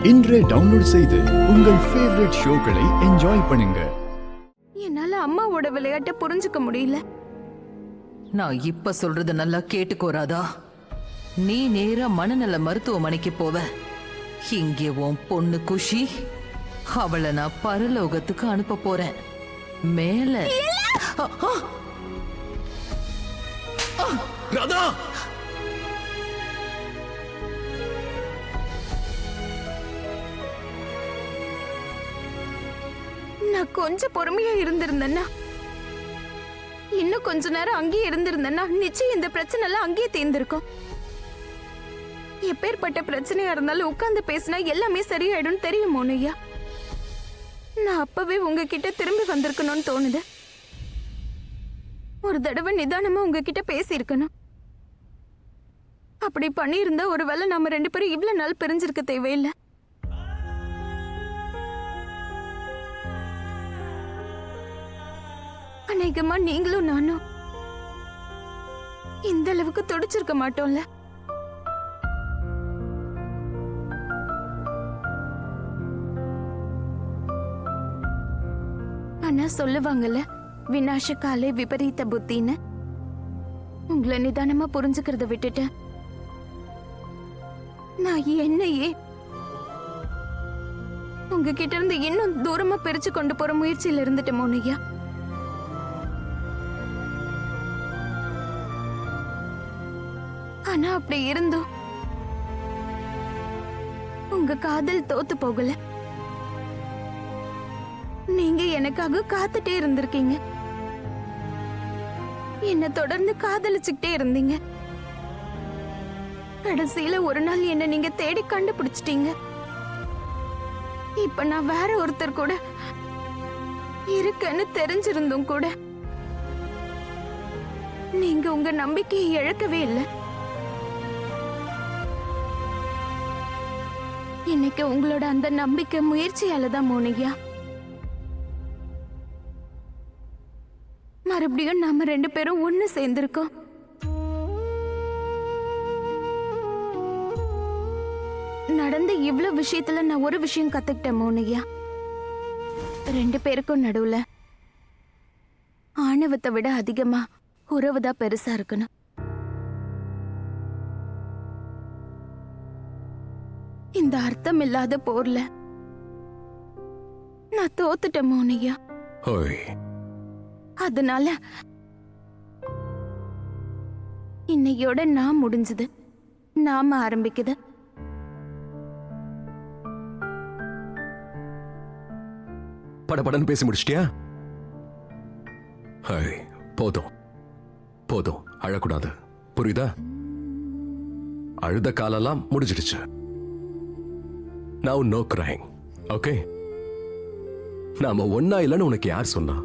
இன்றே டவுன்லோட் செய்து உங்கள் ஃபேவரட் ஷோக்களை என்ஜாய் பண்ணுங்க. என்னால அம்மாவோட விளையாட்டை புரிஞ்சுக்க முடியல. நான் இப்ப சொல்றது நல்லா கேட்டுக்கோராதா. நீ நேரா மனநல மருத்துவமனைக்கு போவ. இங்கே உன் பொண்ணு குஷி, அவளை நான் பரலோகத்துக்கு அனுப்ப போறேன். மேல ராதா, நான் கொஞ்சம் பொறுமையா இருந்திருந்தேன்னா, இன்னும் கொஞ்ச நேரம் அங்கேயே இருந்திருந்தேன்னா நிச்சயம் இந்த பிரச்சனை எல்லாம் அங்கேயே தீர்ந்திருக்கும். எப்பேற்பட்ட பிரச்சனையா இருந்தாலும் உட்கார்ந்து பேசினா எல்லாமே சரியாயிடும் தெரியும் மோனையா. நான் அப்பவே உங்ககிட்ட திரும்பி வந்திருக்கணும்னு தோணுது. ஒரு தடவை நிதானமா உங்ககிட்ட பேசியிருக்கணும். அப்படி பண்ணியிருந்தா ஒருவேளை நாம ரெண்டு பேரும் இவ்வளவு நாள் பிரிஞ்சிருக்க தேவையில்லை. அநேகமா நீங்களும் நானும் இந்த அளவுக்கு துடிச்சிருக்க மாட்டோம்ல. ஆனா சொல்லுவாங்கல்ல, விநாச காலே விபரீத புத்தின்னு. உங்களை நிதானமா புரிஞ்சுக்கிறத விட்டுட்டு நான் என்னையே உங்ககிட்ட இருந்து இன்னும் தூரமா பிரிச்சு கொண்டு போற முயற்சியில இருந்துட்டு மோனையா. ஆனா அப்படி இருந்தும் உங்க காதல் தோத்து போகல. நீங்க எனக்காக காத்துட்டே இருந்திருக்கீங்க. என்ன தொடர்ந்து காதலிச்சுக்கிட்டே இருந்தீங்க. கடைசியில ஒரு நாள் என்ன நீங்க தேடி கண்டுபிடிச்சிட்டீங்க. இப்ப நான் வேற ஒருத்தர் கூட இருக்கேன்னு தெரிஞ்சிருந்தும் கூட நீங்க உங்க நம்பிக்கையை இழக்கவே இல்லை. இன்னைக்கு உங்களோட அந்த நம்பிக்கை முயற்சியால தான் மோனியா மறுபடியும் நாம ரெண்டு பேரும் ஒண்ணு சேர்ந்திருக்கோம். நடந்த இவ்வளவு விஷயத்துல நான் ஒரு விஷயம் கத்துக்கிட்டேன் மோனியா. ரெண்டு பேருக்கும் நடுவுல ஆணவத்தை விட அதிகமா உறவுதான் பெருசா இருக்கணும். இந்த அர்த்தம் இல்லாத போர்ல நான் தோத்துட்டேன் மோனியா. அதனால இன்னையோட நான் முடிஞ்சது, நாம ஆரம்பிக்குது. படபடன்னு பேசி முடிச்சிட்டியா? போதும் போதும், அழக்கூடாது, புரியுதா? அழுத காலெல்லாம் முடிஞ்சிடுச்சு. Now no crying, okay? நாம ஒன்னா இல்லைன்னு உனக்கு யார் சொன்னா?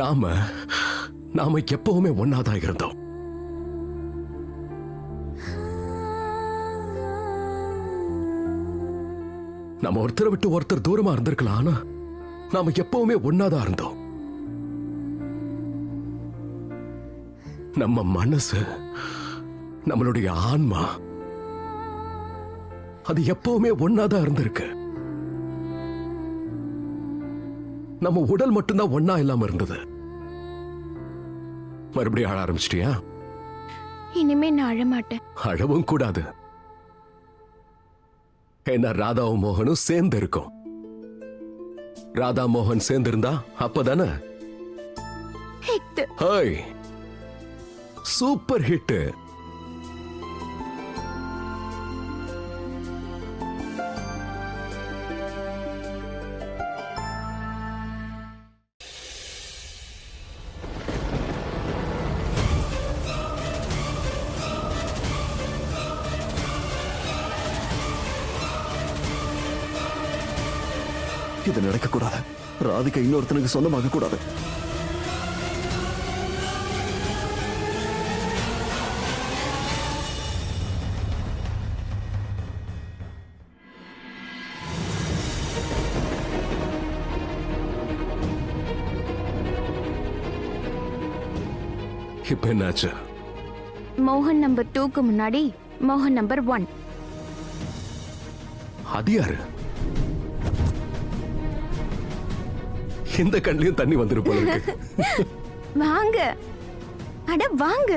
நாம எப்பவுமே ஒன்னாதான் இருந்தோம். நாம ஒருத்தரை விட்டு ஒருத்தர் தூரமா இருந்திருக்கலாம், ஆனா நாம எப்பவுமே ஒன்னாதான் இருந்தோம். நம்ம மனசு, நம்மளுடைய ஆன்மா, அது எப்பவுமே ஒன்னாதான் இருந்திருக்கு. நம்ம உடல் மட்டும்தான் ஒன்னா இல்லாம இருந்தது. மறுபடியும் அழ ஆரம்பிச்சிட்டியா? இனிமே நான் அழமாட்டேன். அழவும் கூடாது. என்ன, ராதாவும் மோகனும் சேர்ந்து இருக்கும். ராதா மோகன் சேர்ந்து இருந்தா அப்பதானே சூப்பர் ஹிட். இது நடக்கக்கூடாது. ராதிகா இன்னொருத்தனுக்கு சொந்தமாக கூடாது. இப்ப என்னாச்சு? மோகன் நம்பர் 2க்கு முன்னாடி மோகன் நம்பர் 1. அது யாரு? இந்த கண்ணிலையும் தண்ணி வந்துரு போல இருக்கு. வாங்க, அட வாங்க.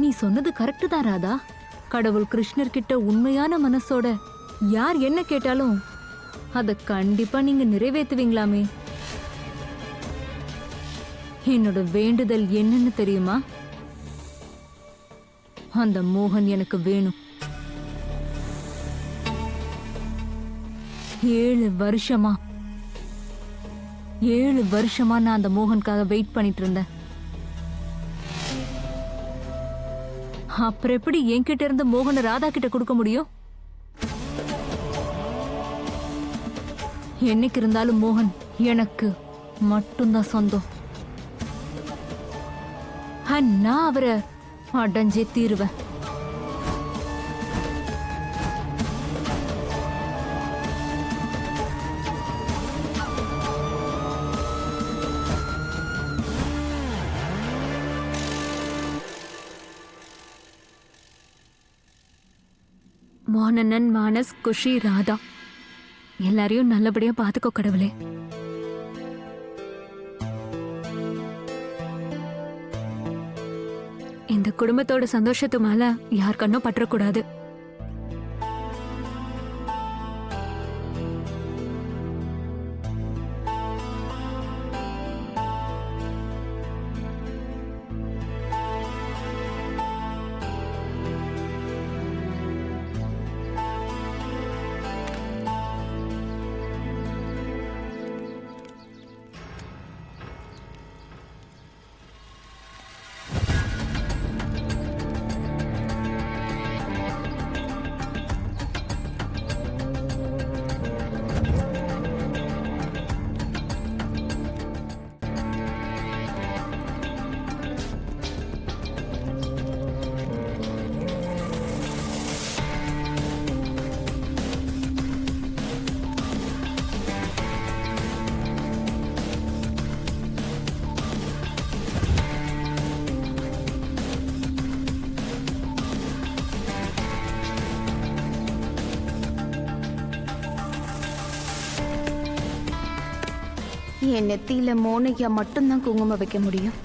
நீ சொன்னது கரெக்ட் தான் ராதா. கடவுள் கிருஷ்ணர் கிட்ட உண்மையான மனசோட யார் என்ன கேட்டாலும் அத கண்டிப்பா நீங்க நிறைவேத்துவீங்களாமே. என்னோட வேண்டுதல் என்னன்னு தெரியுமா? அந்த மோகன் எனக்கு வேணும். 7 வருஷமா நான் அந்த மோகனுக்காக வெயிட் பண்ணிட்டு இருந்தேன். அப்புறம் எப்படி என்கிட்ட இருந்து மோகனை ராதா கிட்ட கொடுக்க முடியும்? என்னைக்கு இருந்தாலும் மோகன் எனக்கு மட்டும்தான் சொந்தம். நான் அவரை அடைஞ்சே தீருவேன். மோகனன், மானஸ், குஷி, ராதா எல்லாரையும் நல்லபடியா பாத்துக்கோ கடவுளே. இந்த குடும்பத்தோட சந்தோஷத்து மேல யார் கண்ணும் பற்றக்கூடாது. என் நெத்தியில மோனையா மட்டும்தான் குங்குமம் வைக்க முடியும்.